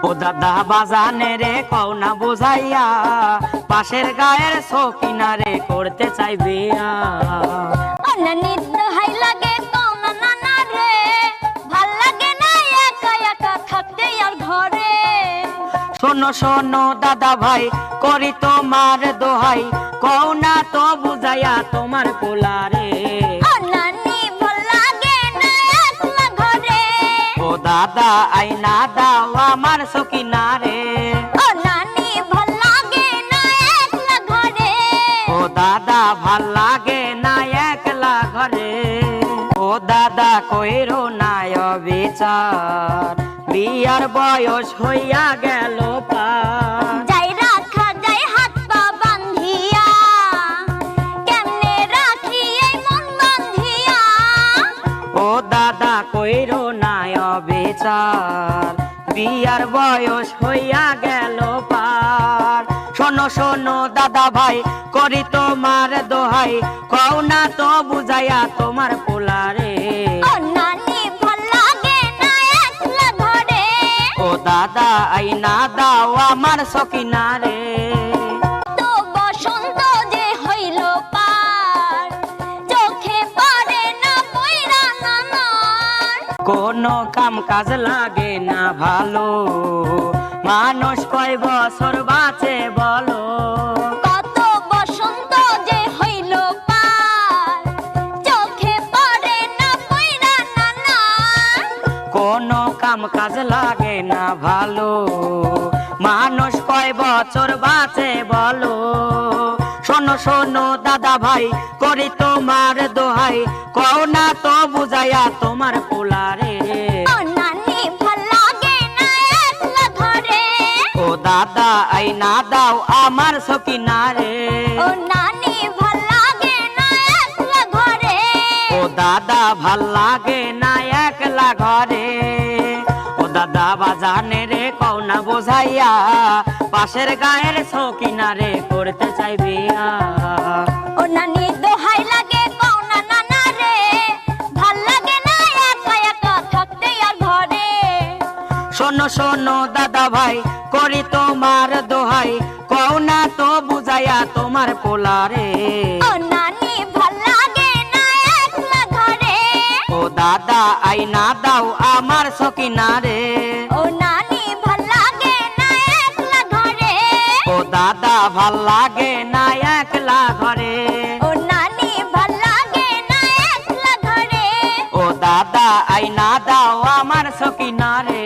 ও দাদা বাজানে রে কওনা বুঝাইয়া পাশের গায়ের সকিনা রে করতে চাই বিয়া। অনানিত হাই লাগে কওনা নানা রে ভাল লাগে না একা একা থাকতে আর ঘরে। শোনো শোনো দাদা ভাই করি তোমার দোহাই কওনা তো বুঝাইয়া তোমার পোলা রে। অনানি ভাল লাগে না একলা ঘরে। ও দাদা আইনা দাও আমার সকিনা রে। অনানি ভাল লাগে না একলা ঘরে। ও দাদা ভাল লাগে না একলা ঘরে। ও দাদা কইরো না বিচার বিয়ার বয়স হইয়া গেল পার। যাই রাখা যাই হাত পা বান্ধিয়া কেমনে রাখি এই মন বান্ধিয়া। ও দাদা কইরো না বিচার বিয়ার বয়স হইয়া গেল পার। শোনো শোনো দাদা ভাই করি তোমার দোহাই কও না তো বুঝাইয়া তোমার পোলা রে। অনানি ভাল লাগে না একলা ঘরে। ও দাদা আইনা দাও আমার সকিনা রে। তো বসন্ত যে হইল পার চোখে পড়ে না পয়রা নানার। কোনো কাম কাজ লাগে না ভালো মানুষ কয় বছর বাঁচে বলো। কত বসন্ত যে হইল পার চোখে পড়ে না পয়রা নানার। কোনো কাম কাজ লাগে না ভালো মানুষ কয় বছর বাঁচে বলো। শোনো শোনো দাদা ভাই করি তোমার দোহাই কও না তো বুঝাইয়া তোমার পোলা রে। অনানি ভাল লাগে না একলা ঘরে। ও দাদা আইনা দাও আমার সকিনা রে। অনানি ভাল লাগে না একলা ঘরে। ও দাদা ভাল লাগে না একলা ঘরে। ও দাদা বাজানে রে কওনা বোঝাইয়া পাশের গায়ের সকিনা রে করতে চাই বিয়া। অনানি দোহাই লাগে কওনা নানা রে ভাল লাগে না একা একা থাকতে আর ঘরে। শোনো শোনো দাদা ভাই করি তোমার দোহাই কও না তো বুঝাইয়া তোমার পোলা রে। অনানি ভাল লাগে না একলা ঘরে। ও দাদা আইনা দাও আমার সকিনা রে। অনানি ভাল লাগে না একলা ঘরে। ও দাদা ভাল লাগে না একলা ঘরে। অনানি ভাল লাগে না একলা ঘরে। ও দাদা আইনা দাও আমার সকিনা রে।